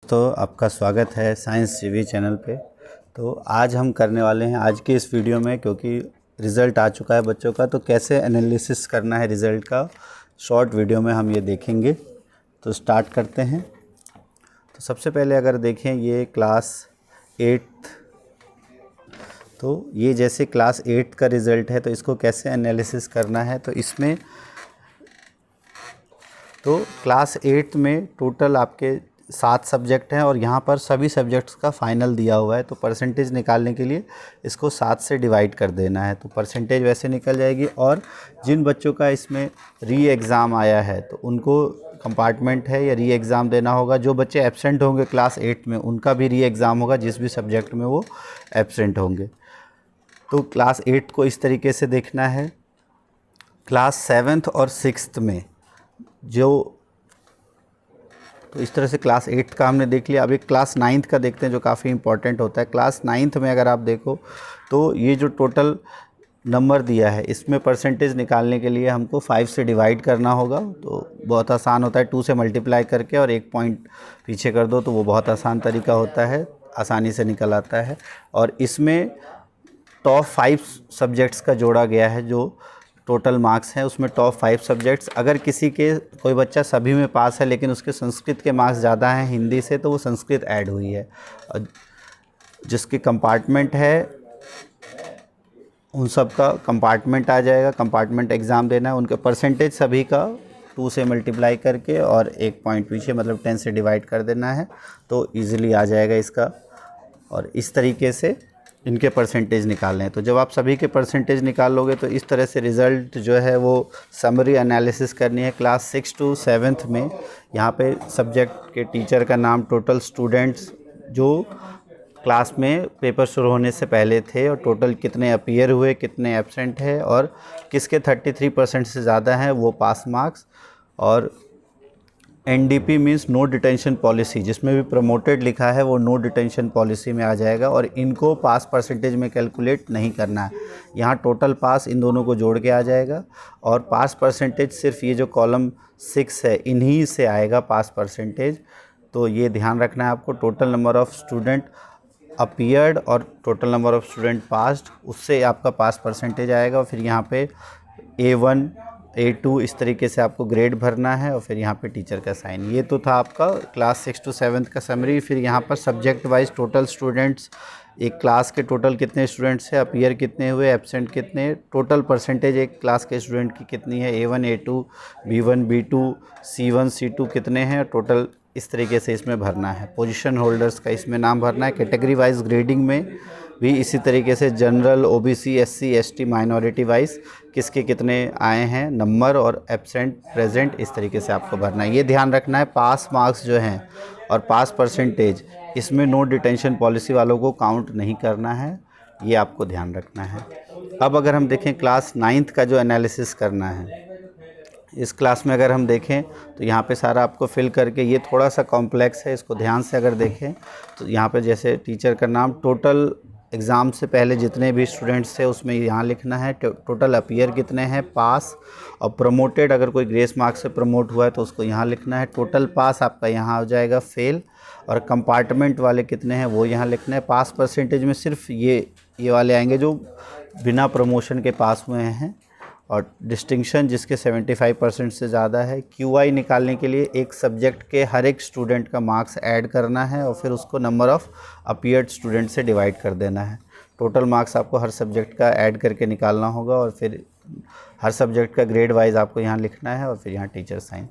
तो आपका स्वागत है साइंस जीवी चैनल पे। तो आज हम करने वाले हैं आज के इस वीडियो में, क्योंकि रिज़ल्ट आ चुका है बच्चों का, तो कैसे एनालिसिस करना है रिज़ल्ट का शॉर्ट वीडियो में हम ये देखेंगे। तो स्टार्ट करते हैं। तो सबसे पहले अगर देखें ये क्लास 8, तो ये जैसे क्लास 8 का रिज़ल्ट है, तो इसको कैसे एनालिसिस करना है। तो इसमें तो क्लास 8 में टोटल आपके 7 सब्जेक्ट हैं और यहाँ पर सभी सब्जेक्ट्स का फाइनल दिया हुआ है। तो परसेंटेज निकालने के लिए इसको 7 से डिवाइड कर देना है, तो परसेंटेज वैसे निकल जाएगी। और जिन बच्चों का इसमें री एग्ज़ाम आया है तो उनको कंपार्टमेंट है या री एग्ज़ाम देना होगा। जो बच्चे एब्सेंट होंगे क्लास 8 में उनका भी री एग्ज़ाम होगा, जिस भी सब्जेक्ट में वो एब्सेंट होंगे। तो क्लास 8 को इस तरीके से देखना है। क्लास 7th और 6th में तो इस तरह से क्लास 8 का हमने देख लिया। अब एक क्लास 9th का देखते हैं जो काफ़ी इंपॉर्टेंट होता है। क्लास 9th में अगर आप देखो तो ये जो टोटल नंबर दिया है इसमें परसेंटेज निकालने के लिए हमको 5 से डिवाइड करना होगा। तो बहुत आसान होता है, 2 से मल्टीप्लाई करके और 1 पॉइंट पीछे कर दो, तो वो बहुत आसान तरीका होता है, आसानी से निकल आता है। और इसमें टॉप 5 सब्जेक्ट्स का जोड़ा गया है। जो टोटल मार्क्स हैं उसमें टॉप 5 सब्जेक्ट्स, अगर किसी के कोई बच्चा सभी में पास है लेकिन उसके संस्कृत के मार्क्स ज़्यादा हैं हिंदी से, तो वो संस्कृत ऐड हुई है। और जिसके कंपार्टमेंट है उन सब का कंपार्टमेंट आ जाएगा, कंपार्टमेंट एग्ज़ाम देना है। उनके परसेंटेज सभी का 2 से मल्टीप्लाई करके और 1 पॉइंट पीछे मतलब 10 से डिवाइड कर देना है, तो ईज़िली आ जाएगा इसका। और इस तरीके से इनके परसेंटेज निकालने हैं। तो जब आप सभी के परसेंटेज निकाल लोगे तो इस तरह से रिज़ल्ट जो है वो समरी एनालिसिस करनी है। क्लास 6 to 7th में यहाँ पे सब्जेक्ट के टीचर का नाम, टोटल स्टूडेंट्स जो क्लास में पेपर शुरू होने से पहले थे, और टोटल कितने अपीयर हुए, कितने एब्सेंट है, और किसके 33% से ज़्यादा हैं वो पास मार्क्स। और NDP means no detention policy, जिसमें भी प्रमोटेड लिखा है वो नो डिटेंशन पॉलिसी में आ जाएगा। और इनको पास परसेंटेज में कैलकुलेट नहीं करना है, यहाँ टोटल पास इन दोनों को जोड़ के आ जाएगा। और पास परसेंटेज सिर्फ ये जो कॉलम 6 है इन्हीं से आएगा पास परसेंटेज। तो ये ध्यान रखना है आपको। Total number of student appeared और total number of student passed, उससे आपका पास परसेंटेज आएगा। और फिर यहाँ पे A1 A2 इस तरीके से आपको ग्रेड भरना है, और फिर यहाँ पे टीचर का साइन। ये तो था आपका क्लास 6 to 7th का समरी। फिर यहाँ पर सब्जेक्ट वाइज टोटल स्टूडेंट्स, एक क्लास के टोटल कितने स्टूडेंट्स हैं, अपीयर कितने हुए, एब्सेंट कितने, टोटल परसेंटेज एक क्लास के स्टूडेंट की कितनी है, A1 A2 B1 B2 C1 C2 कितने हैं, टोटल इस तरीके से इसमें भरना है। पोजीशन होल्डर्स का इसमें नाम भरना है। कैटेगरी वाइज ग्रेडिंग में भी इसी तरीके से general, OBC SC ST minority wise किसके कितने आए हैं नंबर, और एब्सेंट प्रेजेंट, इस तरीके से आपको भरना है। ये ध्यान रखना है। पास मार्क्स जो हैं और पास परसेंटेज, इसमें नो डिटेंशन पॉलिसी वालों को काउंट नहीं करना है, ये आपको ध्यान रखना है। अब अगर हम देखें क्लास 9th का जो एनालिसिस करना है, इस क्लास में अगर हम देखें तो यहाँ पे सारा आपको फिल करके, ये थोड़ा सा कॉम्प्लेक्स है, इसको ध्यान से अगर देखें तो यहाँ पे जैसे टीचर का नाम, टोटल एग्ज़ाम से पहले जितने भी स्टूडेंट्स थे उसमें यहाँ लिखना है, टोटल अपीयर कितने हैं, पास, और प्रमोटेड अगर कोई ग्रेस मार्क्स से प्रमोट हुआ है तो उसको यहाँ लिखना है। टोटल पास आपका यहाँ हो जाएगा फेल, और कंपार्टमेंट वाले कितने हैं वो यहाँ लिखना है। पास परसेंटेज में सिर्फ ये वाले आएंगे जो बिना प्रमोशन के पास हुए हैं, और डिस्टिंक्शन जिसके 75% से ज़्यादा है। QI निकालने के लिए एक सब्जेक्ट के हर एक स्टूडेंट का मार्क्स ऐड करना है और फिर उसको नंबर ऑफ़ अपीयर्ड स्टूडेंट से डिवाइड कर देना है। टोटल मार्क्स आपको हर सब्जेक्ट का ऐड करके निकालना होगा, और फिर हर सब्जेक्ट का ग्रेड वाइज आपको यहाँ लिखना है, और फिर यहाँ टीचर साइन।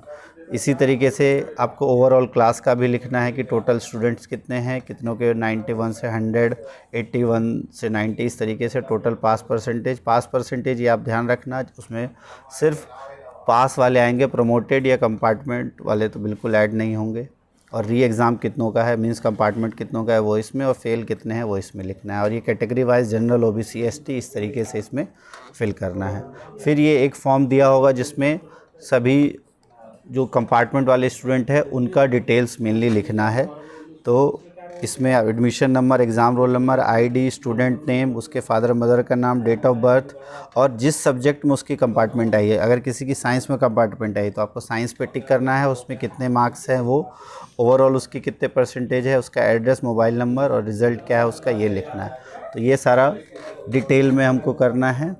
इसी तरीके से आपको ओवरऑल क्लास का भी लिखना है कि टोटल स्टूडेंट्स कितने हैं, कितनों के 91 से 100, 81 से 90, इस तरीके से टोटल पास परसेंटेज ये आप ध्यान रखना। उसमें सिर्फ पास वाले आएंगे, प्रमोटेड या कंपार्टमेंट वाले तो बिल्कुल ऐड नहीं होंगे। और री एग्ज़ाम कितनों का है, मींस कंपार्टमेंट कितनों का है वो इसमें, और फेल कितने हैं वो इसमें लिखना है। और ये category wise general, OBC ST इस तरीके से इसमें फिल करना है। फिर ये एक फॉर्म दिया होगा जिसमें सभी जो कंपार्टमेंट वाले स्टूडेंट है उनका डिटेल्स मेनली लिखना है। तो इसमें admission number, exam roll number, ID, student name, उसके फादर मदर का नाम, डेट ऑफ बर्थ और जिस सब्जेक्ट में उसकी कंपार्टमेंट आई है। अगर किसी की साइंस में कंपार्टमेंट आई तो आपको साइंस पे टिक करना है, उसमें कितने मार्क्स हैं वो, ओवरऑल उसकी कितने परसेंटेज है, उसका एड्रेस, मोबाइल नंबर और रिज़ल्ट क्या है उसका, ये लिखना है। तो ये सारा डिटेल में हमको करना है।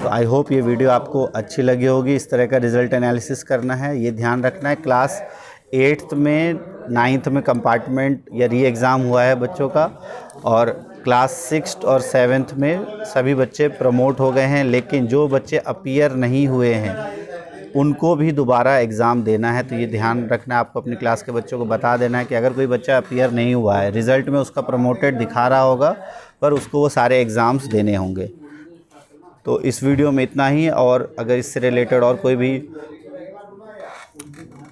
तो आई होप ये वीडियो आपको अच्छी लगी होगी। इस तरह का रिज़ल्ट एनालिसिस करना है, ये ध्यान रखना है। क्लास 8th में 9th में कंपार्टमेंट या री एग्ज़ाम हुआ है बच्चों का, और क्लास 6th और 7th में सभी बच्चे प्रमोट हो गए हैं, लेकिन जो बच्चे अपीयर नहीं हुए हैं उनको भी दोबारा एग्ज़ाम देना है। तो ये ध्यान रखना है, आपको अपनी क्लास के बच्चों को बता देना है कि अगर कोई बच्चा अपीयर नहीं हुआ है, रिज़ल्ट में उसका प्रमोटेड दिखा रहा होगा पर उसको वो सारे एग्ज़ाम्स देने होंगे। तो इस वीडियो में इतना ही, और अगर इससे रिलेटेड और कोई भी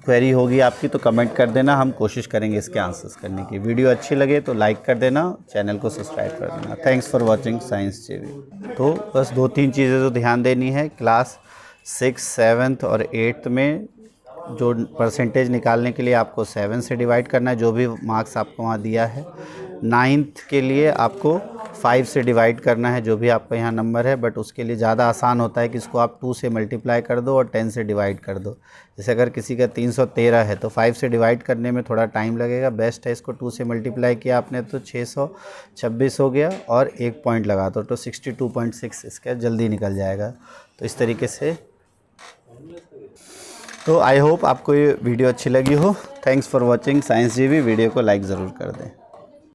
क्वेरी होगी आपकी तो कमेंट कर देना, हम कोशिश करेंगे इसके आंसर्स करने की। वीडियो अच्छी लगे तो लाइक कर देना, चैनल को सब्सक्राइब कर देना। थैंक्स फॉर वाचिंग साइंस जेवी। तो बस 2-3 चीज़ें तो ध्यान देनी है। क्लास 6, 7th और 8th में जो परसेंटेज निकालने के लिए आपको 7 से डिवाइड करना है, जो भी मार्क्स आपको वहाँ दिया है। 9th के लिए आपको 5 से डिवाइड करना है, जो भी आपका यहाँ नंबर है, बट उसके लिए ज़्यादा आसान होता है कि इसको आप 2 से मल्टीप्लाई कर दो और 10 से डिवाइड कर दो। जैसे अगर किसी का 313 है तो 5 से डिवाइड करने में थोड़ा टाइम लगेगा। बेस्ट है इसको 2 से मल्टीप्लाई किया आपने तो 626 हो गया और 1 पॉइंट लगा दो तो 62.6 इसका जल्दी निकल जाएगा। तो इस तरीके से। तो आई होप आपको ये वीडियो अच्छी लगी हो। थैंक्स फॉर वॉचिंग साइंस जेवी। वीडियो को लाइक ज़रूर कर दें।